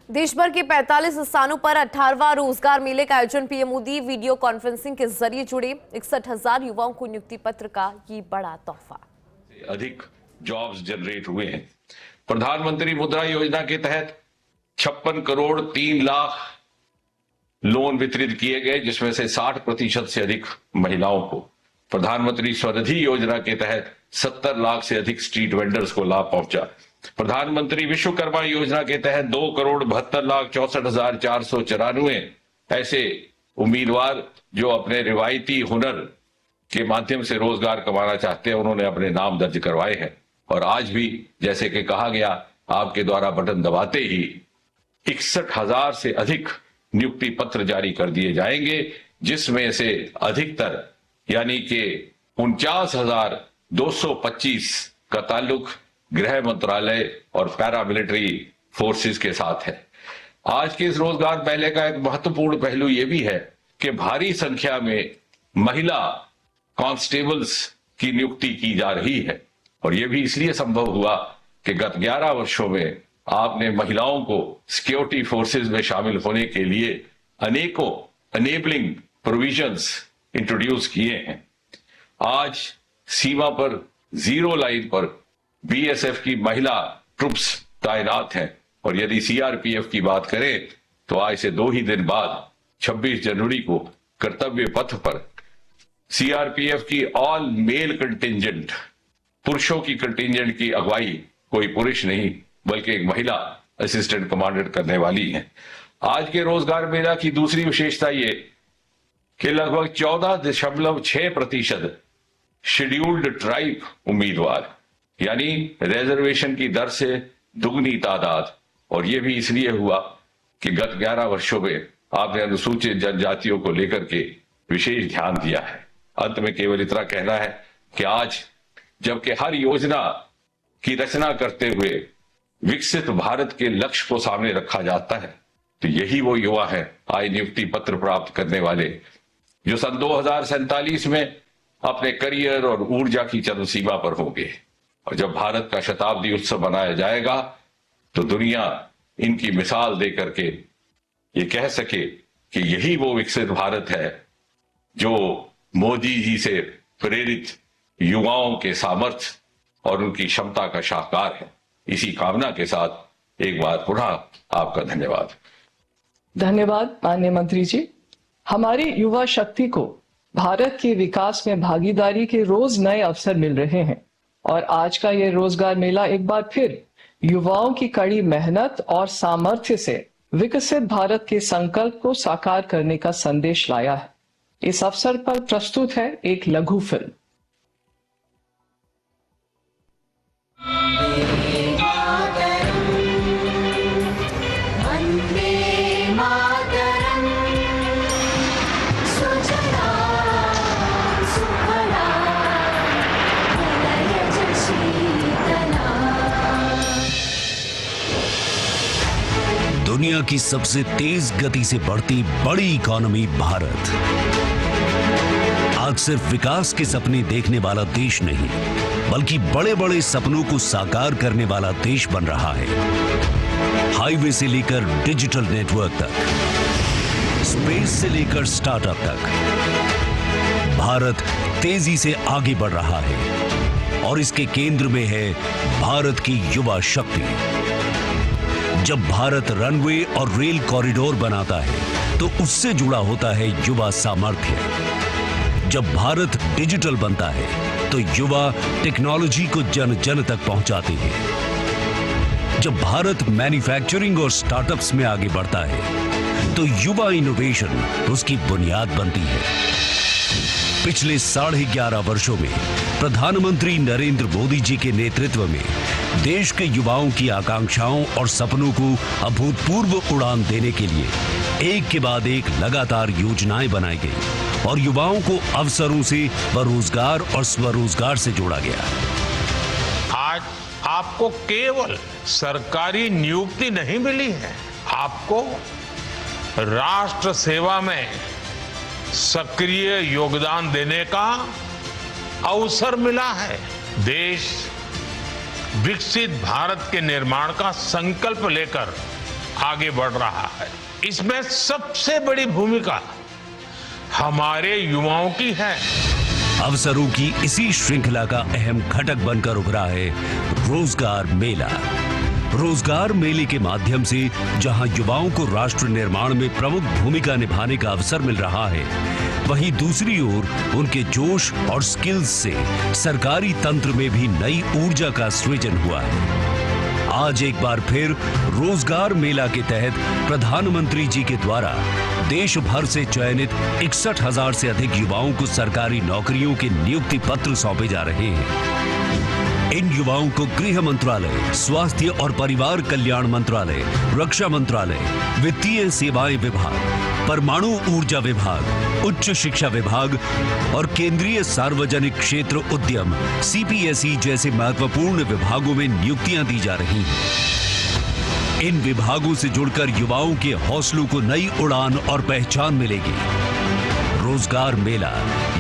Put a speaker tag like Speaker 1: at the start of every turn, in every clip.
Speaker 1: देश भर के 45 स्थानों पर 18वां रोजगार मेले का आयोजन। पीएम मोदी वीडियो कॉन्फ्रेंसिंग के जरिए जुड़े 61,000 युवाओं को नियुक्ति पत्र का ये बड़ा तोहफा।
Speaker 2: अधिक जॉब्स जनरेट हुए हैं। प्रधानमंत्री मुद्रा योजना के तहत 56 करोड़ 3 लाख लोन वितरित किए गए, जिसमें से 60% से अधिक महिलाओं को। प्रधानमंत्री स्वनिधि योजना के तहत 70 लाख से अधिक स्ट्रीट वेंडर्स को लाभ पहुंचा। प्रधानमंत्री विश्वकर्मा योजना के तहत 2 करोड़ 72 लाख 64,494 ऐसे उम्मीदवार जो अपने रिवायती हुनर के माध्यम से रोजगार कमाना चाहते हैं, उन्होंने अपने नाम दर्ज करवाए हैं। और आज भी जैसे कि कहा गया, आपके द्वारा बटन दबाते ही 61,000 से अधिक नियुक्ति पत्र जारी कर दिए जाएंगे, जिसमें से अधिकतर यानी कि 49,225 का ताल्लुक गृह मंत्रालय और पैरामिलिट्री फोर्सेस के साथ है। आज के इस रोजगार मेले का एक महत्वपूर्ण पहलू यह भी है कि भारी संख्या में महिला कांस्टेबल्स की नियुक्ति की जा रही है। और यह भी इसलिए संभव हुआ कि गत 11 वर्षों में आपने महिलाओं को सिक्योरिटी फोर्सेस में शामिल होने के लिए अनेकों अनेबलिंग प्रोविजंस इंट्रोड्यूस किए हैं। आज सीमा पर जीरो लाइन पर बीएसएफ की महिला ट्रुप्स तैनात हैं। और यदि सीआरपीएफ की बात करें तो आज से 2 ही दिन बाद 26 जनवरी को कर्तव्य पथ पर सीआरपीएफ की ऑल मेल कंटिंजेंट, पुरुषों की कंटिंजेंट की अगुवाई कोई पुरुष नहीं बल्कि एक महिला असिस्टेंट कमांडेंट करने वाली है। आज के रोजगार मेला की दूसरी विशेषता ये कि लगभग 14.6% शेड्यूल्ड ट्राइब उम्मीदवार, यानी रिजर्वेशन की दर से दुगनी तादाद। और यह भी इसलिए हुआ कि गत 11 वर्षों में आपने अनुसूचित जनजातियों को लेकर के विशेष ध्यान दिया है। अंत में केवल इतना कहना है कि आज जबकि हर योजना की रचना करते हुए विकसित भारत के लक्ष्य को सामने रखा जाता है, तो यही वो युवा है आज नियुक्ति पत्र प्राप्त करने वाले, जो सन 2047 में अपने करियर और ऊर्जा की चरम सीमा पर होंगे। और जब भारत का शताब्दी उत्सव मनाया जाएगा तो दुनिया इनकी मिसाल देकर के ये कह सके कि यही वो विकसित भारत है जो मोदी जी से प्रेरित युवाओं के सामर्थ्य और उनकी क्षमता का साकार है। इसी कामना के साथ एक बार पुनः आपका धन्यवाद।
Speaker 3: धन्यवाद माननीय मंत्री जी। हमारी युवा शक्ति को भारत के विकास में भागीदारी के रोज नए अवसर मिल रहे हैं और आज का ये रोजगार मेला एक बार फिर युवाओं की कड़ी मेहनत और सामर्थ्य से विकसित भारत के संकल्प को साकार करने का संदेश लाया है। इस अवसर पर प्रस्तुत है एक लघु फिल्म।
Speaker 4: दुनिया की सबसे तेज गति से बढ़ती बड़ी इकोनॉमी भारत आज सिर्फ विकास के सपने देखने वाला देश नहीं, बल्कि बड़े बड़े सपनों को साकार करने वाला देश बन रहा है। हाईवे से लेकर डिजिटल नेटवर्क तक, स्पेस से लेकर स्टार्टअप तक, भारत तेजी से आगे बढ़ रहा है और इसके केंद्र में है भारत की युवा शक्ति। जब भारत रनवे और रेल कॉरिडोर बनाता है तो उससे जुड़ा होता है युवा सामर्थ्य। जब भारत डिजिटल बनता है तो युवा टेक्नोलॉजी को जन जन तक पहुंचाते हैं। जब भारत मैन्युफैक्चरिंग और स्टार्टअप्स में आगे बढ़ता है तो युवा इनोवेशन उसकी बुनियाद बनती है। पिछले 11.5 वर्षों में प्रधानमंत्री नरेंद्र मोदी जी के नेतृत्व में देश के युवाओं की आकांक्षाओं और सपनों को अभूतपूर्व उड़ान देने के लिए एक के बाद एक लगातार योजनाएं बनाई गई और युवाओं को अवसरों से रोजगार और स्वरोजगार से जोड़ा गया।
Speaker 5: आज आपको केवल सरकारी नियुक्ति नहीं मिली है, आपको राष्ट्र सेवा में सक्रिय योगदान देने का अवसर मिला है। देश विकसित भारत के निर्माण का संकल्प लेकर आगे बढ़ रहा है। इसमें सबसे बड़ी भूमिका हमारे युवाओं की है।
Speaker 4: अवसरों की इसी श्रृंखला का अहम घटक बनकर उभरा है रोजगार मेला। रोजगार मेले के माध्यम से जहां युवाओं को राष्ट्र निर्माण में प्रमुख भूमिका निभाने का अवसर मिल रहा है, वहीं दूसरी ओर उनके जोश और स्किल्स से सरकारी तंत्र में भी नई ऊर्जा का सृजन हुआ है। आज एक बार फिर रोजगार मेला के तहत प्रधानमंत्री जी के द्वारा देश भर से चयनित 61,000 से अधिक युवाओं को सरकारी नौकरियों के नियुक्ति पत्र सौंपे जा रहे हैं। इन युवाओं को गृह मंत्रालय, स्वास्थ्य और परिवार कल्याण मंत्रालय, रक्षा मंत्रालय, वित्तीय सेवाएं विभाग, परमाणु ऊर्जा विभाग, उच्च शिक्षा विभाग और केंद्रीय सार्वजनिक क्षेत्र उद्यम सीपीएसई जैसे महत्वपूर्ण विभागों में नियुक्तियां दी जा रही हैं। इन विभागों से जुड़कर युवाओं के हौसलों को नई उड़ान और पहचान मिलेगी। रोजगार मेला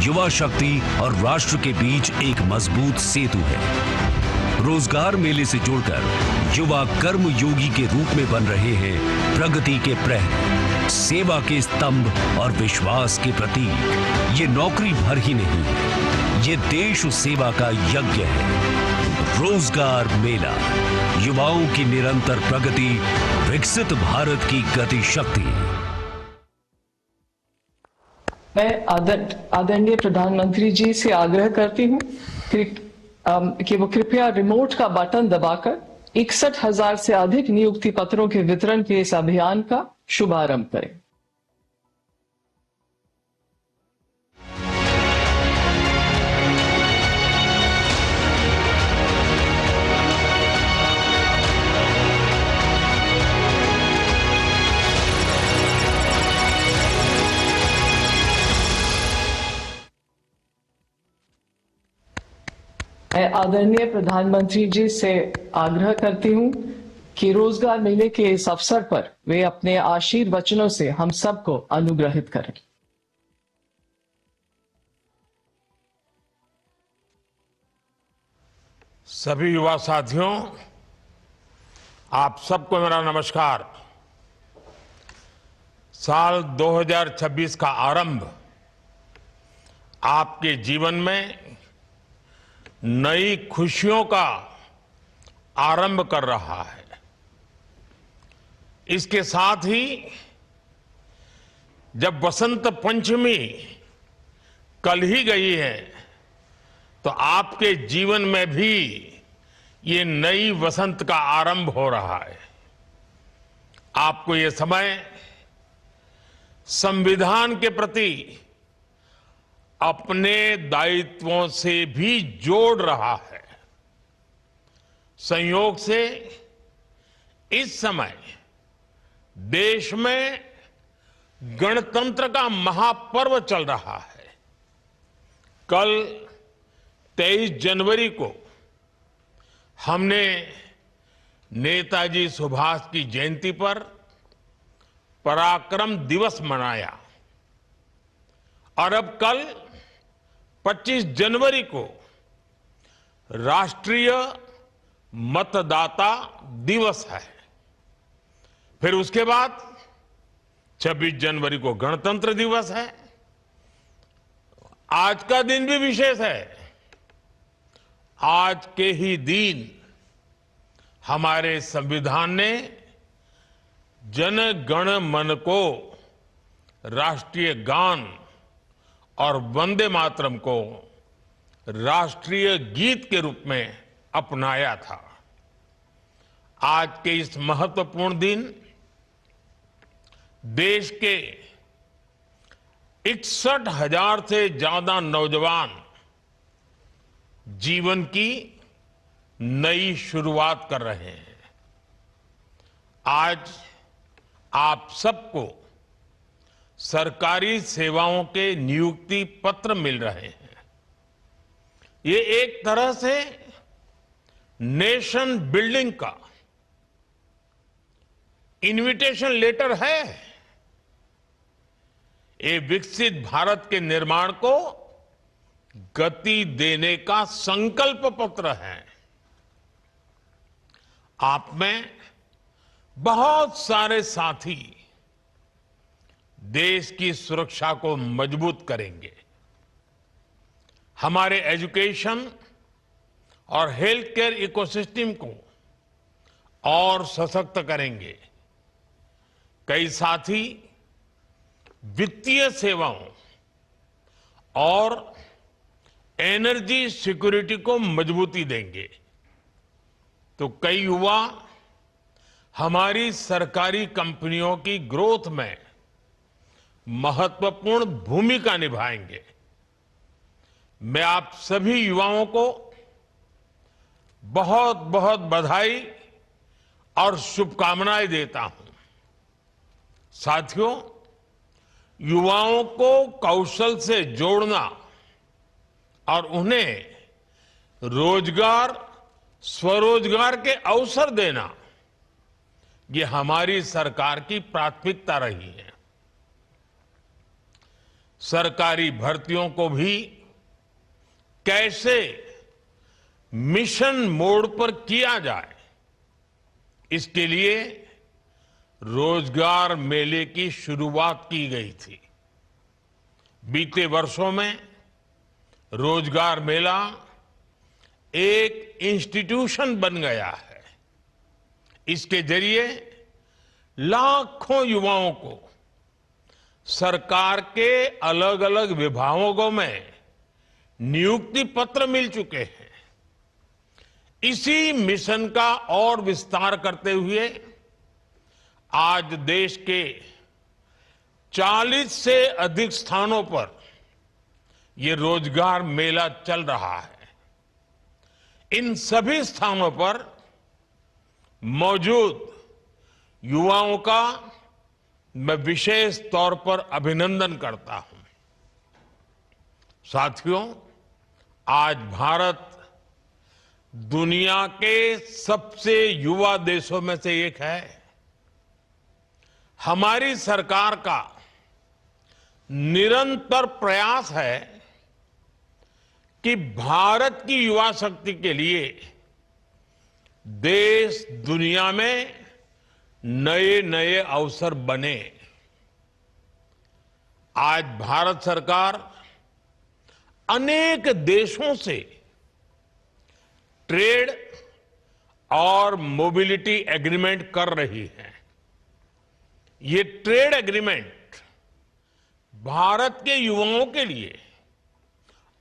Speaker 4: युवा शक्ति और राष्ट्र के बीच एक मजबूत सेतु है। रोजगार मेले से जुड़कर युवा कर्मयोगी के रूप में बन रहे हैं प्रगति के प्रहरी, सेवा के स्तंभ और विश्वास के प्रतीक। ये नौकरी भर ही नहीं, ये देश सेवा का यज्ञ है। रोजगार मेला, युवाओं की निरंतर प्रगति, विकसित भारत की गति शक्ति।
Speaker 3: मैं आदरणीय प्रधानमंत्री जी से आग्रह करती हूँ कि वो कृपया रिमोट का बटन दबाकर 61,000 से अधिक नियुक्ति पत्रों के वितरण के इस अभियान का शुभारंभ करें। मैं आदरणीय प्रधानमंत्री जी से आग्रह करती हूं कि रोजगार मेले के इस अवसर पर वे अपने आशीर्वचनों से हम सबको अनुग्रहित करें।
Speaker 5: सभी युवा साथियों, आप सबको मेरा नमस्कार। साल 2026 का आरंभ आपके जीवन में नई खुशियों का आरंभ कर रहा है। इसके साथ ही जब बसंत पंचमी कल ही गई है, तो आपके जीवन में भी ये नई वसंत का आरंभ हो रहा है। आपको ये समय संविधान के प्रति अपने दायित्वों से भी जोड़ रहा है। संयोग से इस समय देश में गणतंत्र का महापर्व चल रहा है। कल 23 जनवरी को हमने नेताजी सुभाष की जयंती पर पराक्रम दिवस मनाया और अब कल 25 जनवरी को राष्ट्रीय मतदाता दिवस है। फिर उसके बाद 26 जनवरी को गणतंत्र दिवस है। आज का दिन भी विशेष है। आज के ही दिन हमारे संविधान ने जन गण मन को राष्ट्रीय गान और वंदे मातरम को राष्ट्रीय गीत के रूप में अपनाया था। आज के इस महत्वपूर्ण दिन देश के 61,000 से ज्यादा नौजवान जीवन की नई शुरुआत कर रहे हैं। आज आप सबको सरकारी सेवाओं के नियुक्ति पत्र मिल रहे हैं। ये एक तरह से नेशन बिल्डिंग का इनविटेशन लेटर है। ये विकसित भारत के निर्माण को गति देने का संकल्प पत्र है। आप में बहुत सारे साथी देश की सुरक्षा को मजबूत करेंगे, हमारे एजुकेशन और हेल्थ केयर इकोसिस्टम को और सशक्त करेंगे। कई साथी वित्तीय सेवाओं और एनर्जी सिक्योरिटी को मजबूती देंगे, तो कई युवा हमारी सरकारी कंपनियों की ग्रोथ में महत्वपूर्ण भूमिका निभाएंगे। मैं आप सभी युवाओं को बहुत बहुत बधाई और शुभकामनाएं देता हूं। साथियों, युवाओं को कौशल से जोड़ना और उन्हें रोजगार, स्वरोजगार के अवसर देना, ये हमारी सरकार की प्राथमिकता रही है। सरकारी भर्तियों को भी कैसे मिशन मोड पर किया जाए, इसके लिए रोजगार मेले की शुरुआत की गई थी। बीते वर्षों में रोजगार मेला एक इंस्टीट्यूशन बन गया है। इसके जरिए लाखों युवाओं को सरकार के अलग अलग विभागों में नियुक्ति पत्र मिल चुके हैं। इसी मिशन का और विस्तार करते हुए आज देश के 40 से अधिक स्थानों पर यह रोजगार मेला चल रहा है। इन सभी स्थानों पर मौजूद युवाओं का मैं विशेष तौर पर अभिनंदन करता हूं। साथियों, आज भारत दुनिया के सबसे युवा देशों में से एक है। हमारी सरकार का निरंतर प्रयास है कि भारत की युवा शक्ति के लिए देश दुनिया में नए नए अवसर बने। आज भारत सरकार अनेक देशों से ट्रेड और मोबिलिटी एग्रीमेंट कर रही है। ये ट्रेड एग्रीमेंट भारत के युवाओं के लिए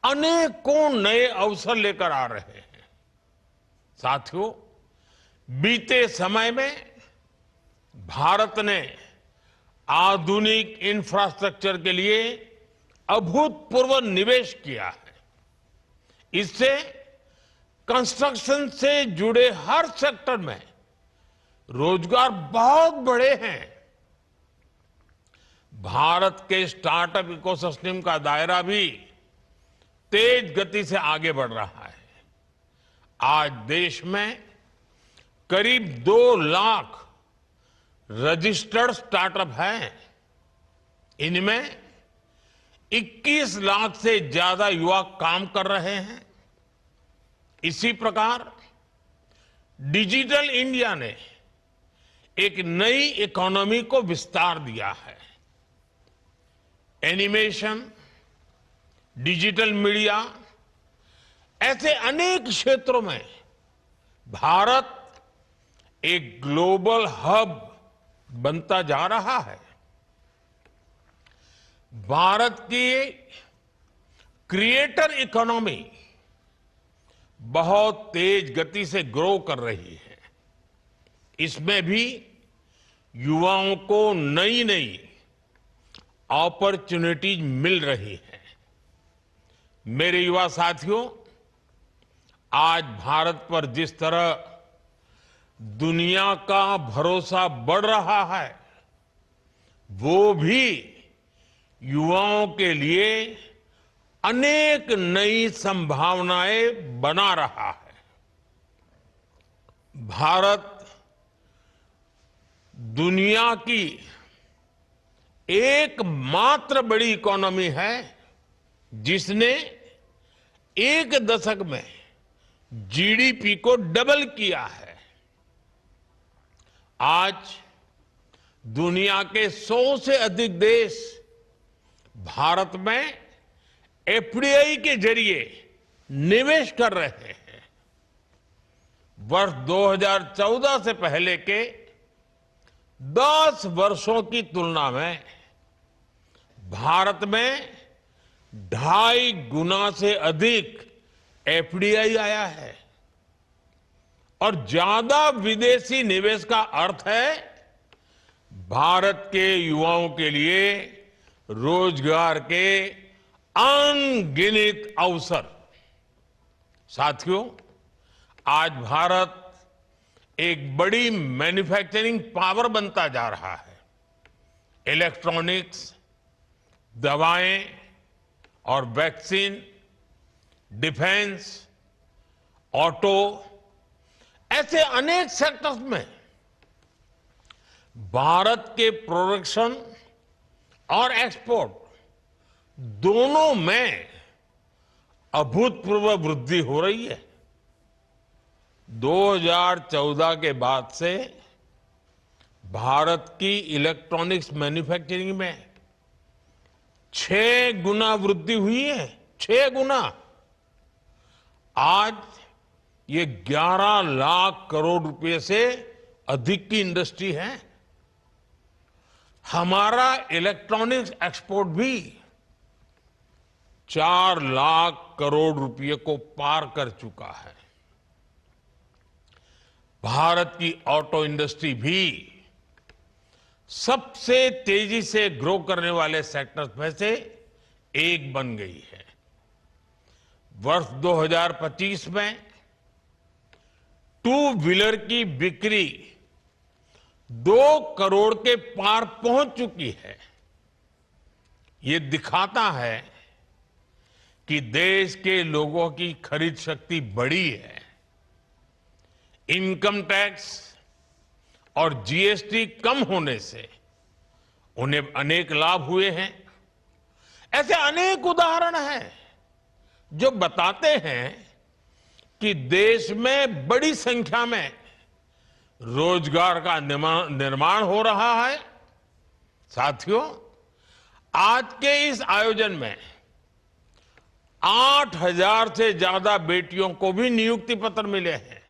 Speaker 5: अनेकों नए अवसर लेकर आ रहे हैं। साथियों, बीते समय में भारत ने आधुनिक इंफ्रास्ट्रक्चर के लिए अभूतपूर्व निवेश किया है। इससे कंस्ट्रक्शन से जुड़े हर सेक्टर में रोजगार बहुत बढ़े हैं। भारत के स्टार्टअप इकोसिस्टम का दायरा भी तेज गति से आगे बढ़ रहा है। आज देश में करीब 2 लाख रजिस्टर्ड स्टार्टअप हैं। इनमें 21 लाख से ज्यादा युवा काम कर रहे हैं। इसी प्रकार डिजिटल इंडिया ने एक नई इकोनॉमी को विस्तार दिया है। एनिमेशन, डिजिटल मीडिया, ऐसे अनेक क्षेत्रों में भारत एक ग्लोबल हब बनता जा रहा है। भारत की क्रिएटर इकोनॉमी बहुत तेज गति से ग्रो कर रही है। इसमें भी युवाओं को नई नई अपॉर्चुनिटीज मिल रही है। मेरे युवा साथियों, आज भारत पर जिस तरह दुनिया का भरोसा बढ़ रहा है, वो भी युवाओं के लिए अनेक नई संभावनाएं बना रहा है। भारत दुनिया की एकमात्र बड़ी इकोनॉमी है जिसने एक दशक में जीडीपी को डबल किया है। आज दुनिया के 100 से अधिक देश भारत में एफडीआई के जरिए निवेश कर रहे हैं। वर्ष 2014 से पहले के 10 वर्षों की तुलना में भारत में 2.5 गुना से अधिक एफडीआई आया है और ज्यादा विदेशी निवेश का अर्थ है भारत के युवाओं के लिए रोजगार के अनगिनत अवसर। साथियों, आज भारत एक बड़ी मैन्युफैक्चरिंग पावर बनता जा रहा है। इलेक्ट्रॉनिक्स, दवाएं और वैक्सीन, डिफेंस, ऑटो, ऐसे अनेक सेक्टर्स में भारत के प्रोडक्शन और एक्सपोर्ट दोनों में अभूतपूर्व वृद्धि हो रही है। 2014 के बाद से भारत की इलेक्ट्रॉनिक्स मैन्युफैक्चरिंग में 6 गुना वृद्धि हुई है। 6 गुना। आज ये 11 लाख करोड़ रुपए से अधिक की इंडस्ट्री है। हमारा इलेक्ट्रॉनिक्स एक्सपोर्ट भी 4 लाख करोड़ रुपए को पार कर चुका है। भारत की ऑटो इंडस्ट्री भी सबसे तेजी से ग्रो करने वाले सेक्टर्स में से एक बन गई है। वर्ष 2025 में 2 व्हीलर की बिक्री 2 करोड़ के पार पहुंच चुकी है। ये दिखाता है कि देश के लोगों की खरीद शक्ति बढ़ी है। इनकम टैक्स और जीएसटी कम होने से उन्हें अनेक लाभ हुए हैं। ऐसे अनेक उदाहरण हैं जो बताते हैं कि देश में बड़ी संख्या में रोजगार का निर्माण हो रहा है। साथियों, आज के इस आयोजन में 8,000 से ज्यादा बेटियों को भी नियुक्ति पत्र मिले हैं।